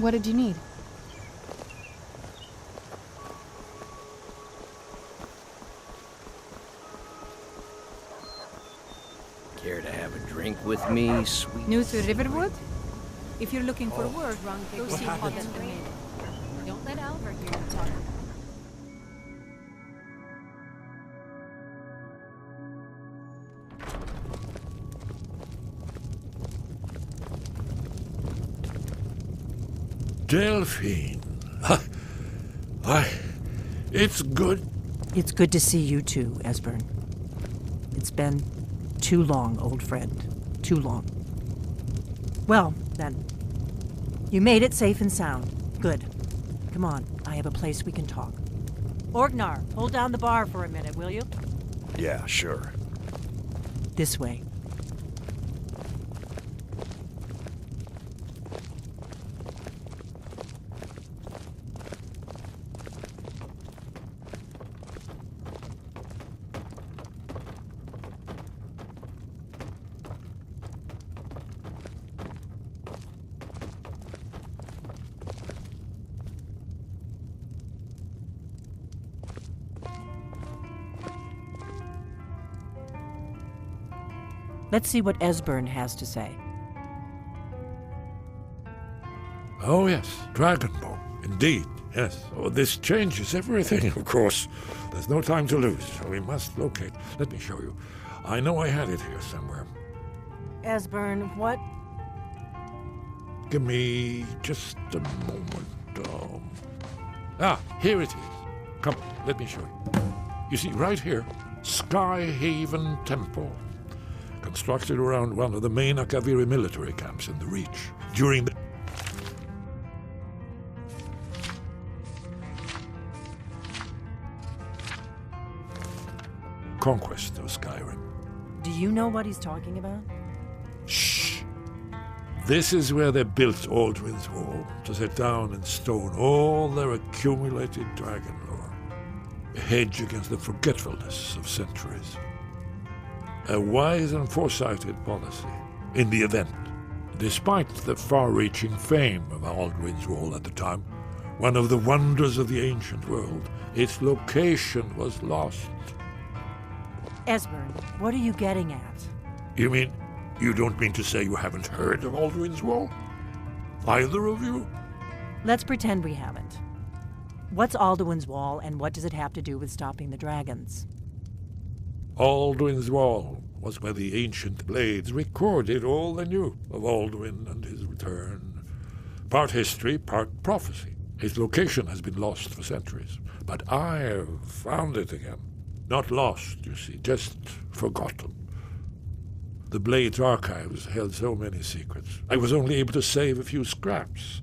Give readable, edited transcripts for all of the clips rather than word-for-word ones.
What did you need? Care to have a drink with me, sweet? New to Riverwood? If you're looking for work, go see happened? Hudson. Don't let Albert hear you talk. Delphine. Why, it's good. It's good to see you too, Esbern. It's been too long, old friend. Too long. Well, then. You made it safe and sound. Good. Come on, I have a place we can talk. Orgnar, hold down the bar for a minute, will you? Yeah, sure. This way. Let's see what Esbern has to say. Oh, yes, Dragonbow. Indeed, yes. Oh, this changes everything, of course. There's no time to lose, so we must locate. Let me show you. I know I had it here somewhere. Esbern, what? Give me just a moment. Here it is. Come, let me show you. You see, right here, Skyhaven Temple. Constructed around one of the main Akaviri military camps in the Reach. During the conquest of Skyrim. Do you know what he's talking about? Shh! This is where they built Aldrin's Wall, to set down in stone all their accumulated dragon lore. A hedge against the forgetfulness of centuries. A wise and foresighted policy in the event. Despite the far-reaching fame of Aldrin's Wall at the time, one of the wonders of the ancient world, its location was lost. Esbern, what are you getting at? You mean, you don't mean to say you haven't heard of Aldrin's Wall? Either of you? Let's pretend we haven't. What's Alduin's Wall, and what does it have to do with stopping the dragons? Aldrin's Wall was where the ancient blades recorded all they knew of Aldwin and his return. Part history, part prophecy. His location has been lost for centuries, but I've found it again. Not lost, you see, just forgotten. The Blades archives held so many secrets. I was only able to save a few scraps.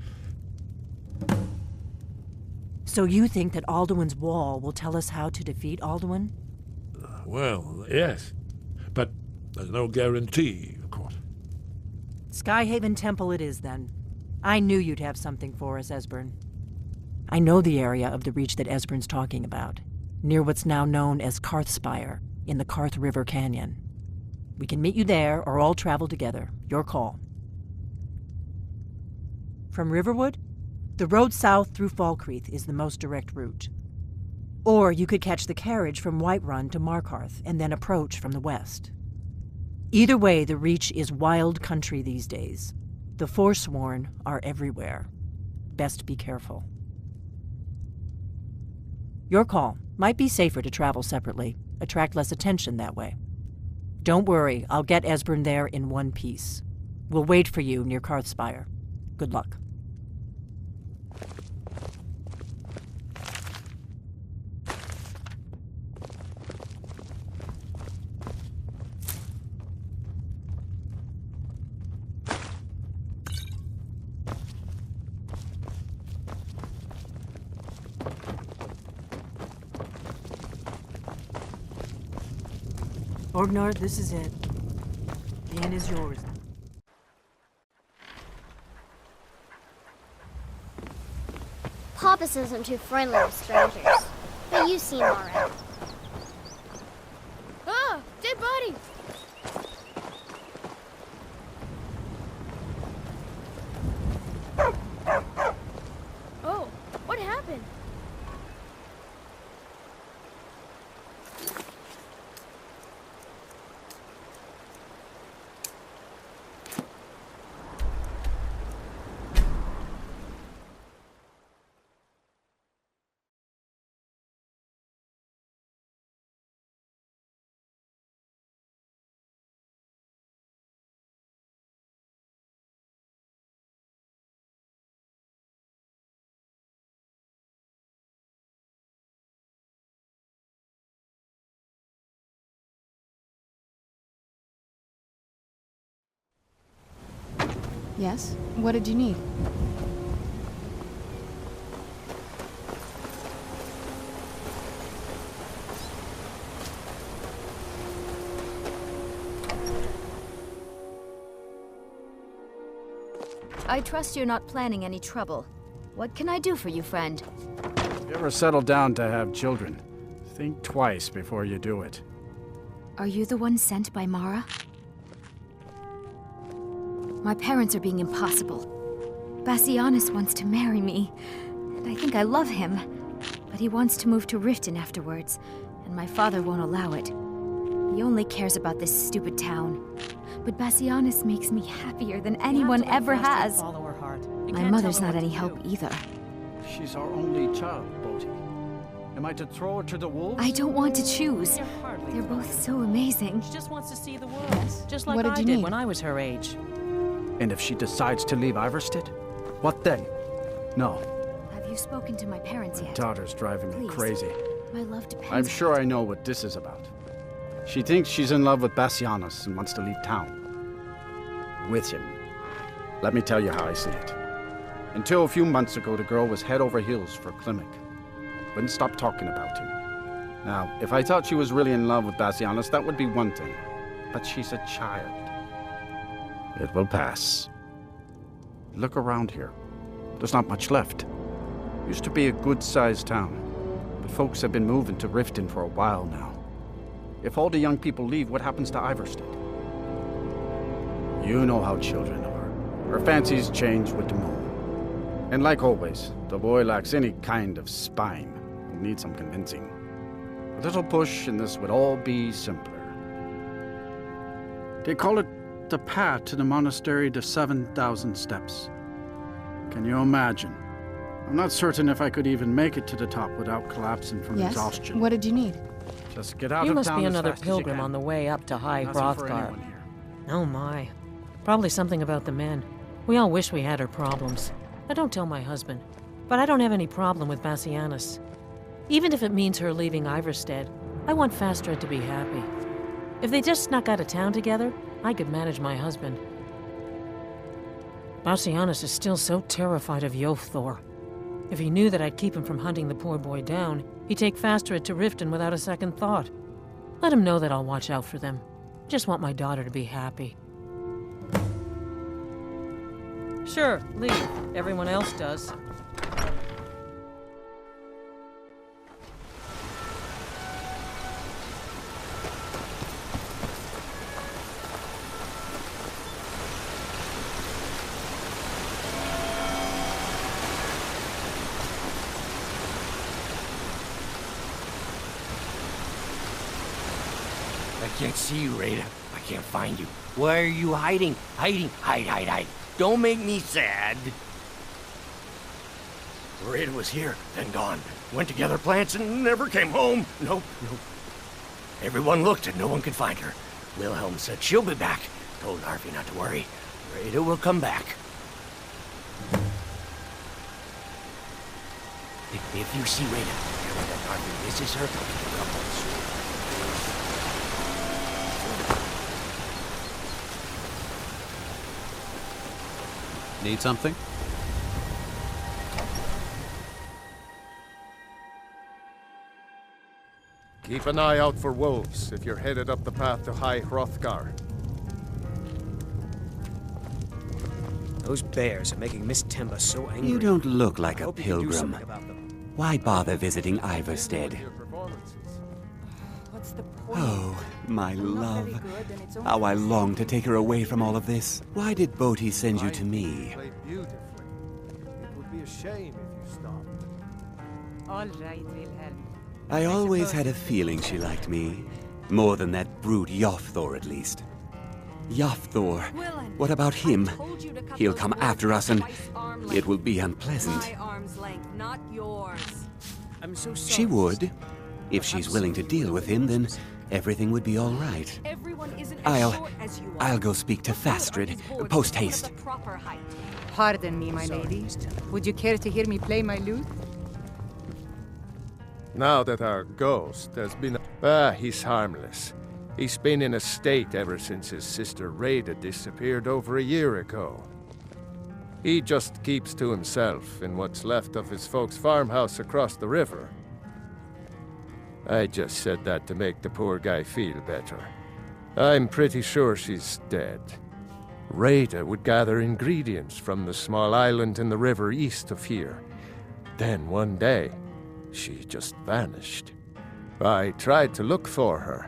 So you think that Alduin's Wall will tell us how to defeat Alduin? Well, yes. But there's no guarantee, of course. Skyhaven Temple it is, then. I knew you'd have something for us, Esbern. I know the area of the Reach that Esbern's talking about, near what's now known as Karthspire, in the Karth River Canyon. We can meet you there, or all travel together. Your call. From Riverwood? The road south through Falkreath is the most direct route. Or you could catch the carriage from Whiterun to Markarth and then approach from the west. Either way, the Reach is wild country these days. The Forsworn are everywhere. Best be careful. Your call. Might be safer to travel separately. Attract less attention that way. Don't worry, I'll get Esbern there in one piece. We'll wait for you near Karthspire. Good luck. Orgnar, this is it. The inn is yours. Papas isn't too friendly with strangers, but you seem alright. Ah, dead body! Yes? What did you need? I trust you're not planning any trouble. What can I do for you, friend? If you ever settle down to have children, think twice before you do it. Are you the one sent by Mara? My parents are being impossible. Bassianus wants to marry me, and I think I love him. But he wants to move to Riften afterwards, and my father won't allow it. He only cares about this stupid town. But Bassianus makes me happier than anyone ever has. Follow her heart. You My can't mother's tell her not what any to help do. either. She's our only child, Bodhi. Am I to throw her to the wolves? I don't want to choose. You're hardly They're throwing both her. so amazing. She just wants to see the world, just like What did I you did need? when I was her age. And if she decides to leave Iverstead? What then? No, Have you spoken to my parents my yet? daughter's driving me Please. crazy. My love depends I'm on sure it. I know what this is about. She thinks she's in love with Bassianus and wants to leave town. With him. Let me tell you how I see it. Until a few months ago, the girl was head over heels for Klimek. Wouldn't stop talking about him. Now, if I thought she was really in love with Bassianus, that would be one thing. But she's a child. It will pass. Look around here. There's not much left. Used to be a good-sized town. But folks have been moving to Riften for a while now. If all the young people leave, what happens to Iverstead? You know how children are. Her fancies change with the moon. And like always, the boy lacks any kind of spine. He'll need some convincing. A little push and this would all be simpler. They call it the path to the monastery to 7,000 steps. Can you imagine? I'm not certain if I could even make it to the top without collapsing from Yes? exhaustion. What did you need? Just get out You of must town be as another fast as you pilgrim can. on the way up to High Nothing for Hrothgar. anyone here. Oh my. Probably something about the men. We all wish we had her problems. I don't tell my husband. But I don't have any problem with Bassianus. Even if it means her leaving Iverstead, I want Fastred to be happy. If they just snuck out of town together, I could manage my husband. Bassianus is still so terrified of Yofthor. If he knew that I'd keep him from hunting the poor boy down, he'd take Fastred to Riften without a second thought. Let him know that I'll watch out for them. Just want my daughter to be happy. Sure, leave. Everyone else does. I can't see you, Rada. I can't find you. Why are you hiding? Hiding. Hide. Don't make me sad. Rada was here, then gone. Went to gather plants and never came home. Nope. Everyone looked and no one could find her. Wilhelm said she'll be back. Told Harvey not to worry. Rada will come back. If you see Rada, tell her that Harvey misses her. Pick her up on the sword. Need something? Keep an eye out for wolves if you're headed up the path to High Hrothgar. Those bears are making Miss Timba so angry. You don't look like a Hope you can do pilgrim. something about them. Why bother visiting Iverstead? Your performances. What's the point? Oh, my I'm not love. very good, and it's only How I for long to safety. take her away from all of this. Why did Bodhi send you to You me? play beautifully. It would be a shame if you stopped. All right, Wilhelm. I always had a feeling she liked me. More than that brute Yofthor, at least. Yofthor. What about him? He'll come after us and it will be unpleasant. arm's length, not yours. I'm so sorry. She would. If she's willing to deal with him, then everything would be all right. Everyone isn't I'll go speak to Fastred, post haste. Pardon me, my lady. Would you care to hear me play my lute? Now that our ghost has been... he's harmless. He's been in a state ever since his sister Rada disappeared over a year ago. He just keeps to himself in what's left of his folks' farmhouse across the river. I just said that to make the poor guy feel better. I'm pretty sure she's dead. Rada would gather ingredients from the small island in the river east of here. Then one day, she just vanished. I tried to look for her,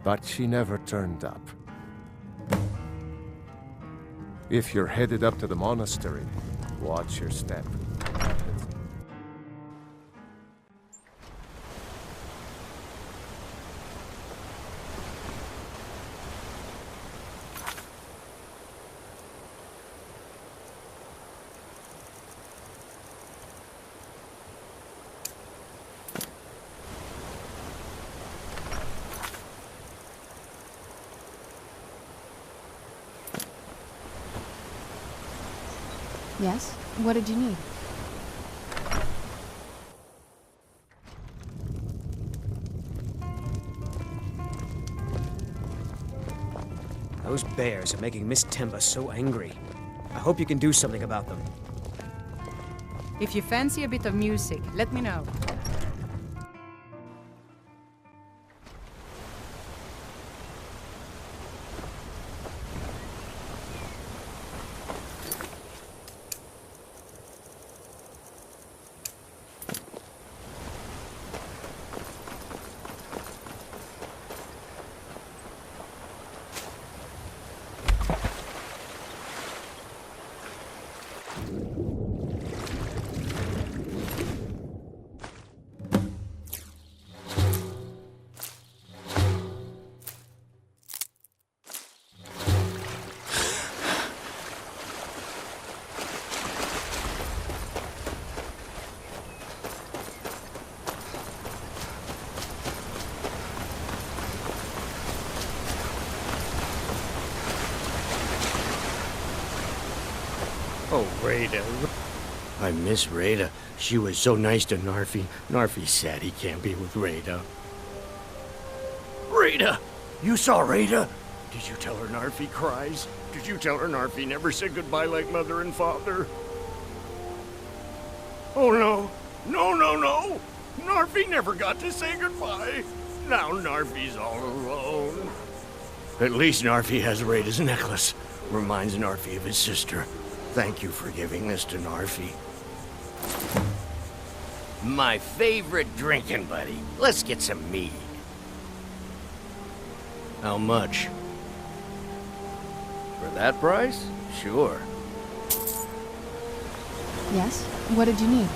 but she never turned up. If you're headed up to the monastery, watch your step. Yes? What did you need? Those bears are making Miss Temba so angry. I hope you can do something about them. If you fancy a bit of music, let me know. Oh, Rada. I miss Rada. She was so nice to Narfi. Narfi's sad he can't be with Rada. Rada! You saw Rada? Did you tell her Narfi cries? Did you tell her Narfi never said goodbye like mother and father? Oh, no. No. Narfi never got to say goodbye. Now Narfi's all alone. At least Narfi has Rada's necklace. Reminds Narfi of his sister. Thank you for giving this to Narfi. My favorite drinking buddy. Let's get some mead. How much? For that price? Sure. Yes? What did you need?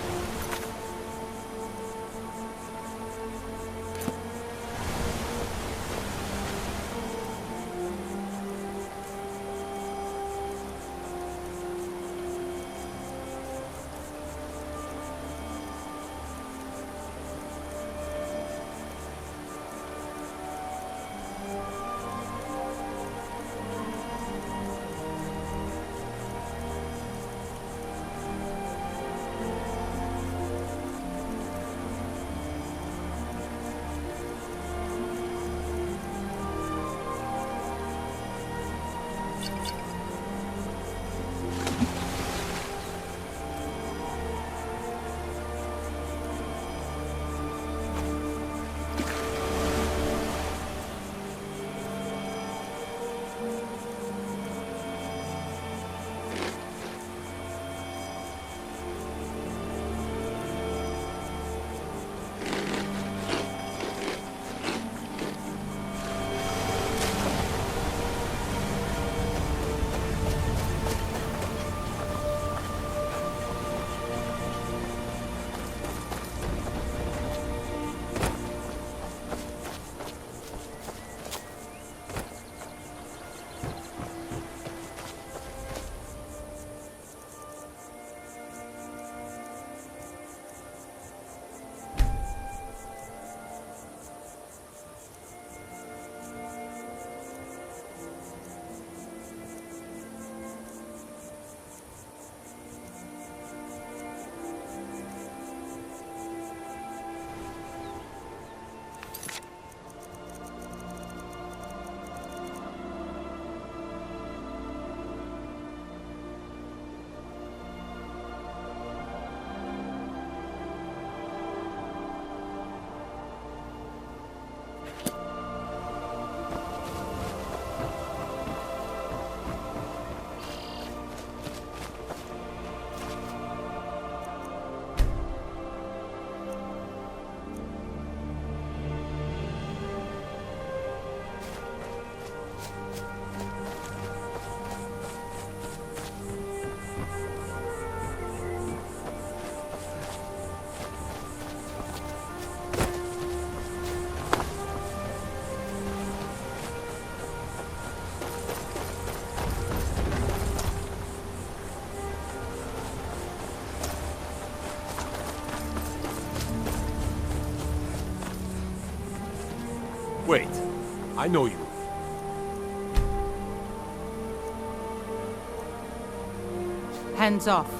Wait, I know you. Hands off.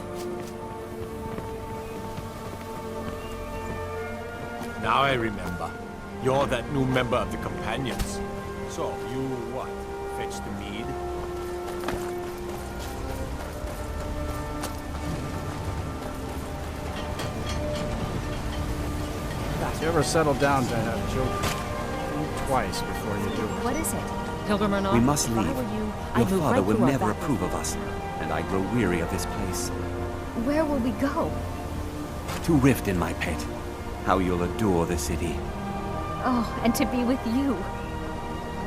Now I remember. You're that new member of the Companions. So, you what? Fetch the mead? Do you ever settle down to have children? Think twice before you do it. What is it? Pilgrim or not, We must if I leave. were you, Your I'd move father right will through our never back approve of us, and I grow weary of this place. Where will we go? To Riften, my pet. How you'll adore the city. Oh, and to be with you.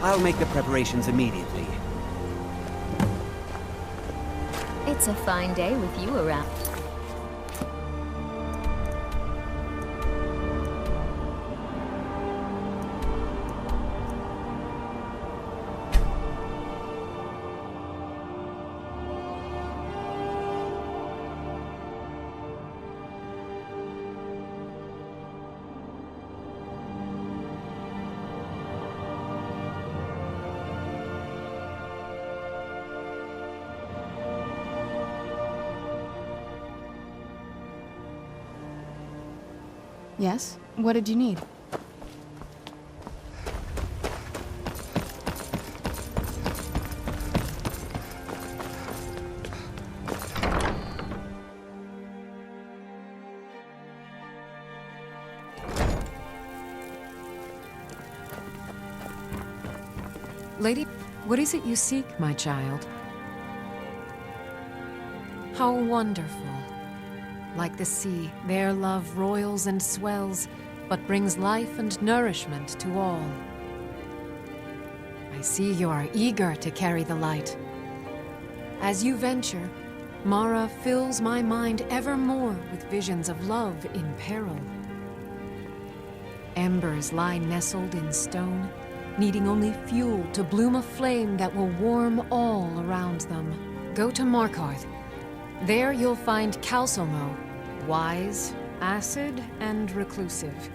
I'll make the preparations immediately. It's a fine day with you around. Yes? What did you need? Lady, what is it you seek, my child? How wonderful. Like the sea, their love roils and swells, but brings life and nourishment to all. I see you are eager to carry the light. As you venture, Mara fills my mind ever more with visions of love in peril. Embers lie nestled in stone, needing only fuel to bloom a flame that will warm all around them. Go to Markarth. There you'll find Calsomo, wise, acid, and reclusive.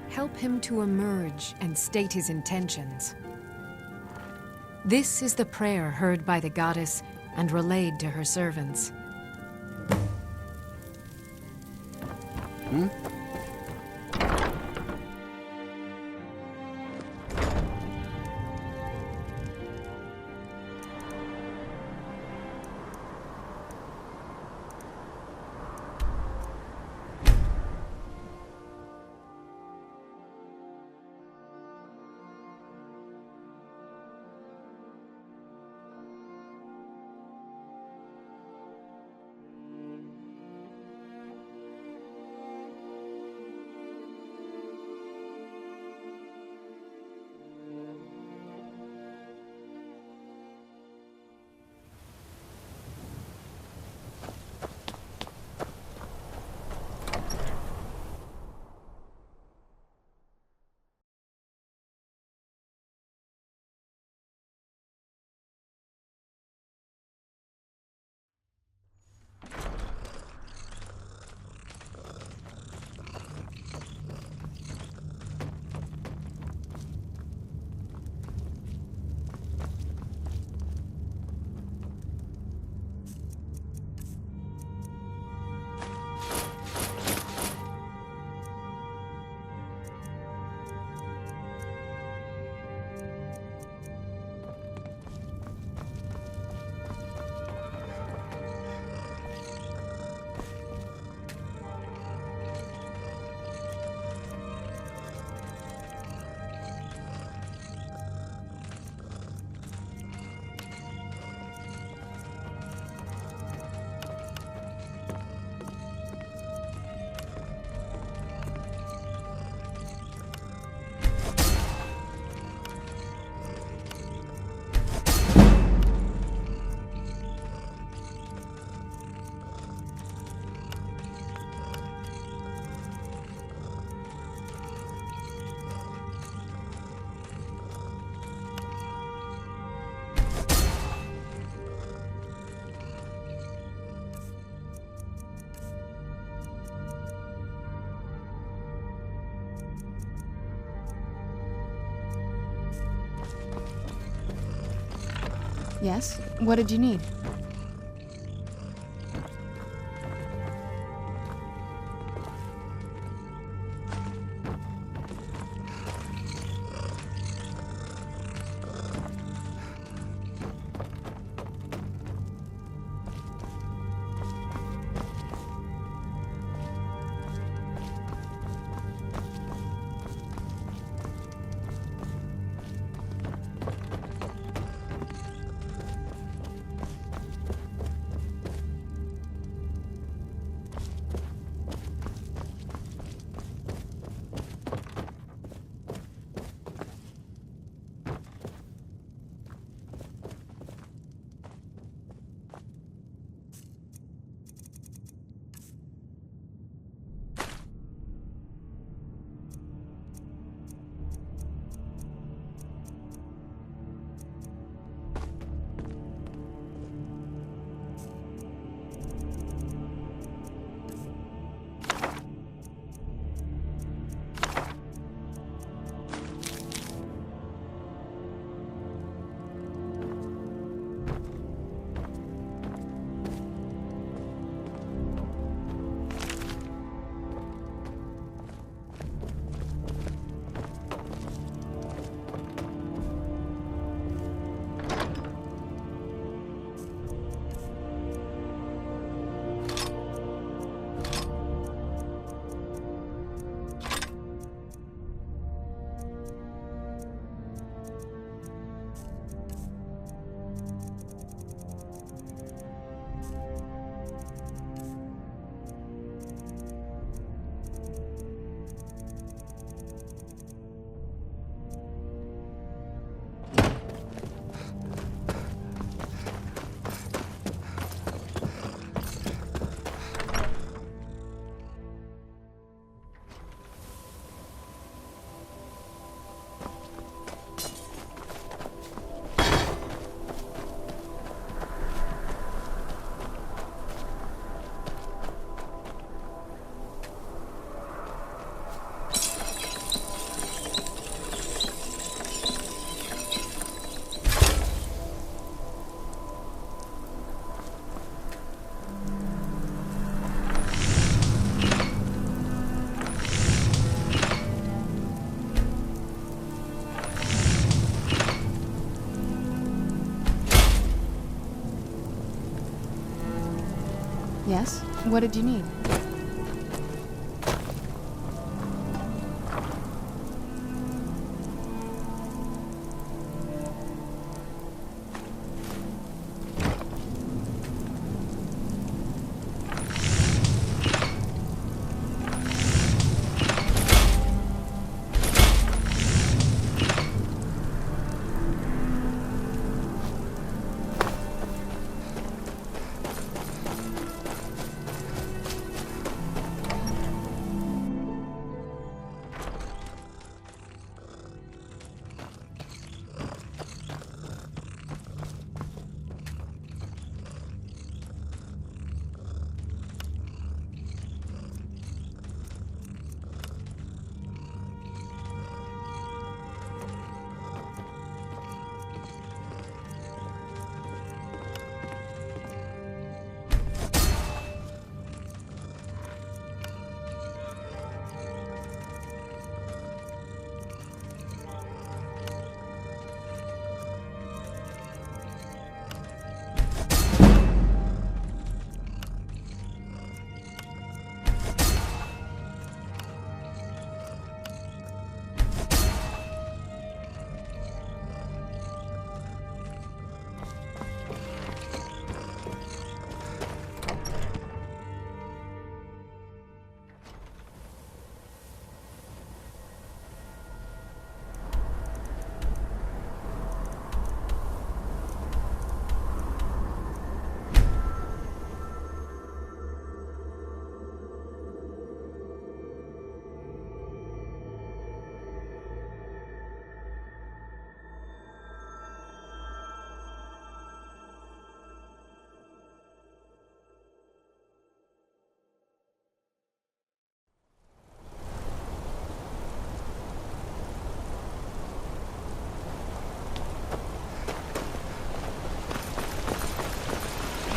Help him to emerge and state his intentions. This is the prayer heard by the goddess and relayed to her servants. Yes? What did you need? Yes? What did you need?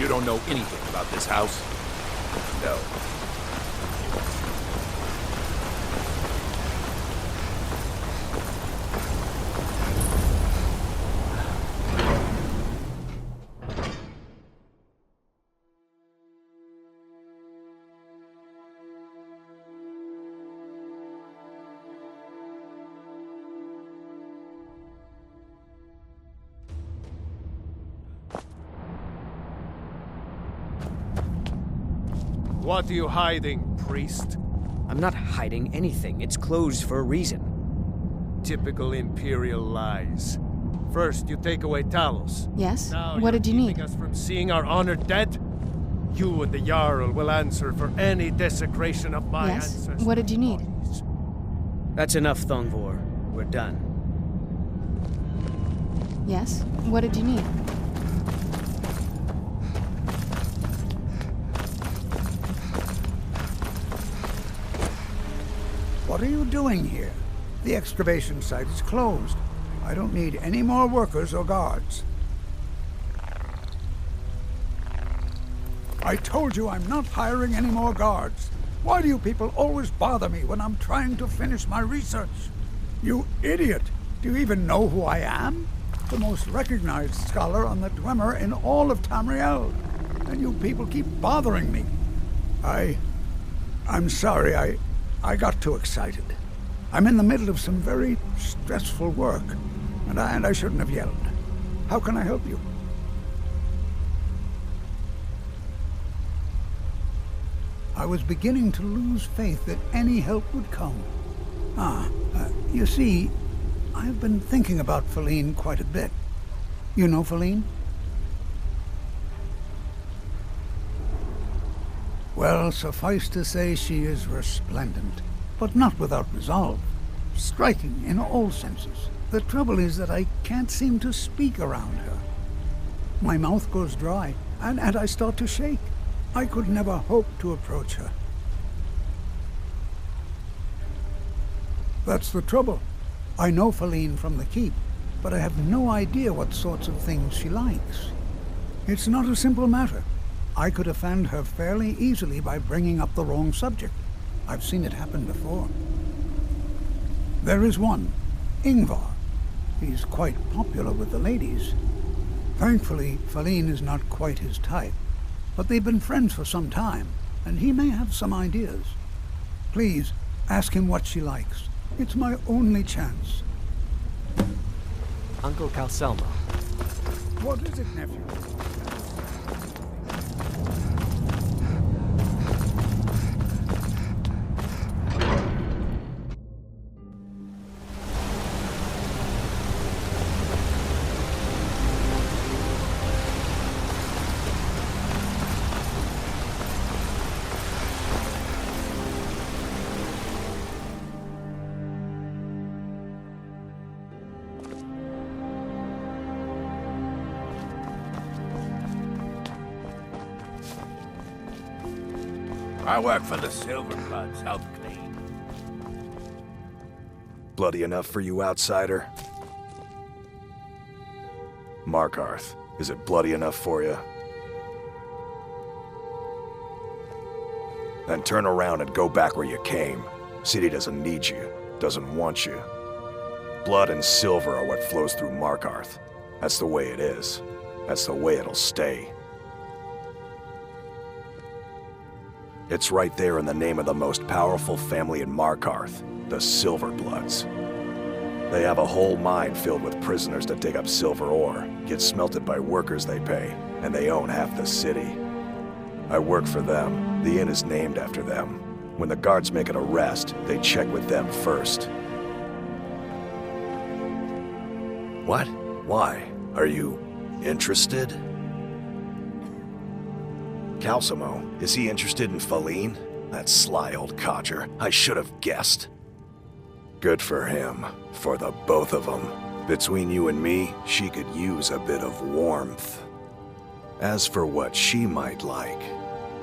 don't know anything about this house? No. What are you hiding, priest? I'm not hiding anything. It's closed for a reason. Typical Imperial lies. First, you take away Talos. Yes? Now What did you you're need? keeping us from seeing our honored dead? You and the Jarl will answer for any desecration of my Yes? ancestors. What did you need? That's enough, Thongvor. We're done. Yes? What did you need? What are you doing here? The excavation site is closed. I don't need any more workers or guards. I told you I'm not hiring any more guards. Why do you people always bother me when I'm trying to finish my research? You idiot! Do you even know who I am? The most recognized scholar on the Dwemer in all of Tamriel. And you people keep bothering me. I'm sorry, I got too excited. I'm in the middle of some very stressful work, and I shouldn't have yelled. How can I help you? I was beginning to lose faith that any help would come. You see, I've been thinking about Feline quite a bit. You know Feline? Well, suffice to say she is resplendent, but not without resolve. Striking in all senses. The trouble is that I can't seem to speak around her. My mouth goes dry, and I start to shake. I could never hope to approach her. That's the trouble. I know Feline from the keep, but I have no idea what sorts of things she likes. It's not a simple matter. I could offend her fairly easily by bringing up the wrong subject. I've seen it happen before. There is one, Ingvar. He's quite popular with the ladies. Thankfully, Feline is not quite his type, but they've been friends for some time, and he may have some ideas. Please, ask him what she likes. It's my only chance. Uncle Calselmo. What is it, nephew? I work for the Silverbloods, help clean. Bloody enough for you, outsider? Markarth, is it bloody enough for you? Then turn around and go back where you came. City doesn't need you, doesn't want you. Blood and silver are what flows through Markarth. That's the way it is. That's the way it'll stay. It's right there in the name of the most powerful family in Markarth, the Silverbloods. They have a whole mine filled with prisoners that dig up silver ore, get smelted by workers they pay, and they own half the city. I work for them. The inn is named after them. When the guards make an arrest, they check with them first. What? Why? Are you interested? Calselmo, is he interested in Feline? That sly old codger. I should have guessed. Good for him. For the both of them. Between you and me, she could use a bit of warmth. As for what she might like,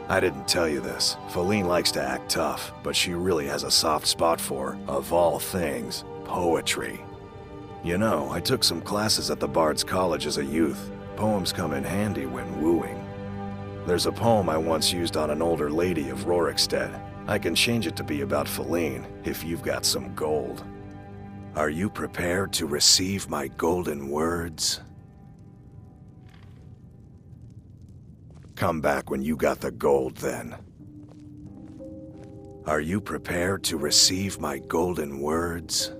I didn't tell you this. Feline likes to act tough, but she really has a soft spot for, of all things, poetry. You know, I took some classes at the Bard's College as a youth. Poems come in handy when wooing. There's a poem I once used on an older lady of Rorikstead. I can change it to be about Feline, if you've got some gold. Are you prepared to receive my golden words? Come back when you got the gold, then. Are you prepared to receive my golden words?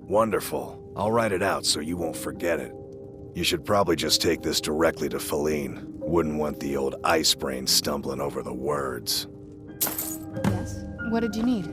Wonderful. I'll write it out so you won't forget it. You should probably just take this directly to Feline. Wouldn't want the old ice brain stumbling over the words. Yes? What did you need?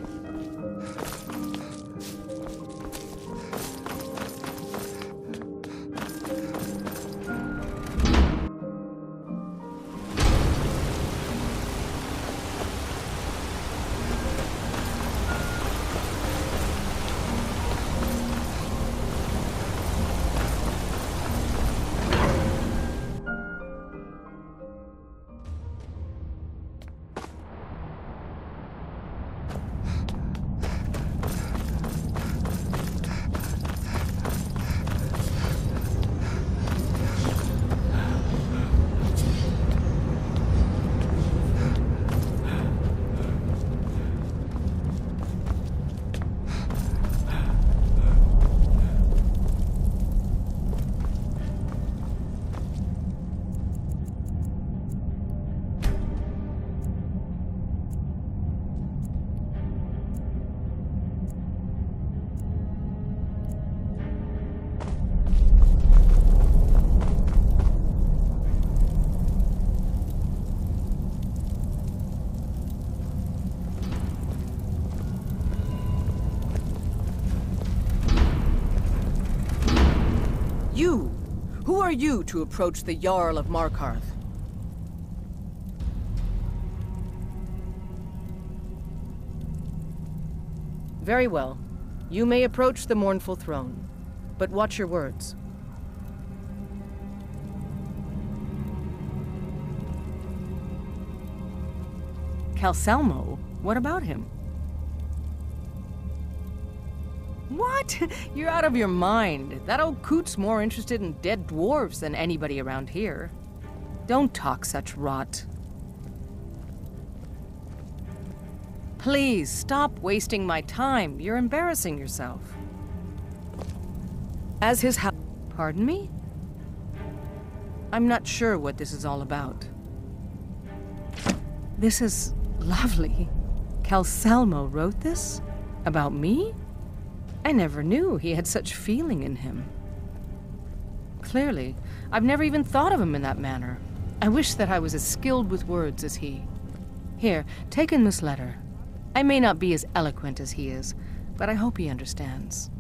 You! Who are you to approach the Jarl of Markarth? Very well. You may approach the mournful throne, but watch your words. Calcelmo? What about him? What? You're out of your mind. That old coot's more interested in dead dwarves than anybody around here. Don't talk such rot. Please, stop wasting my time. You're embarrassing yourself. As his house... Pardon me? I'm not sure what this is all about. This is lovely. Calcelmo wrote this? About me? I never knew he had such feeling in him. Clearly, I've never even thought of him in that manner. I wish that I was as skilled with words as he. Here, take in this letter. I may not be as eloquent as he is, but I hope he understands.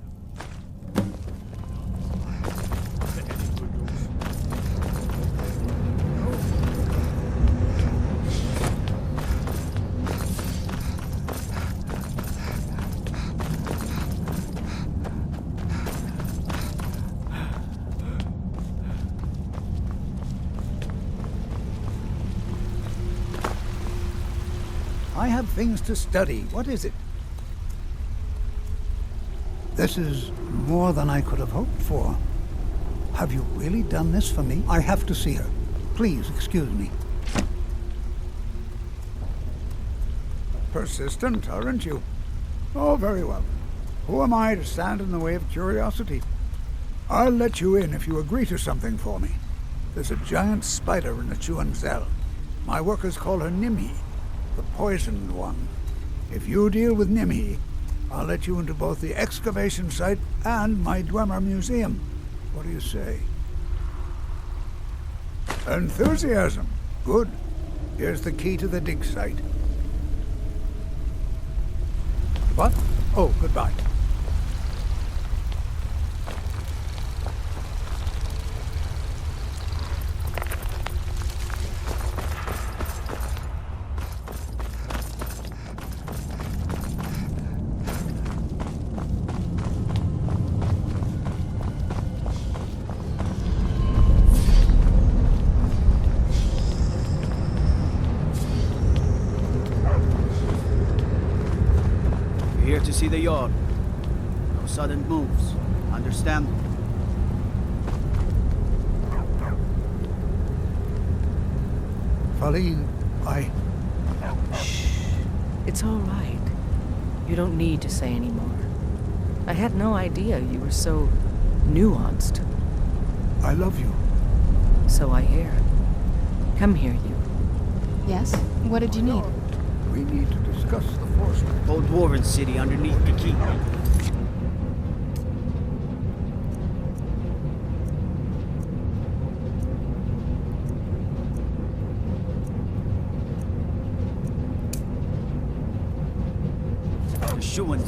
I have things to study. What is it? This is more than I could have hoped for. Have you really done this for me? I have to see her. Please excuse me. Persistent, aren't you? Oh, very well. Who am I to stand in the way of curiosity? I'll let you in if you agree to something for me. There's a giant spider in the Chuanzel. My workers call her Nimhi, the poisoned one. If you deal with Nimhi, I'll let you into both the excavation site and my Dwemer museum. What do you say? Enthusiasm. Good. Here's the key to the dig site. What? Oh, goodbye. Here to see the Jarl. No sudden moves. Understand? Faline, Shh. It's all right. You don't need to say any more. I had no idea you were so nuanced. I love you. So I hear. Come here, you. Yes? What did you need? We need to discuss the force. Old Dwarven city underneath the keep. The shoe and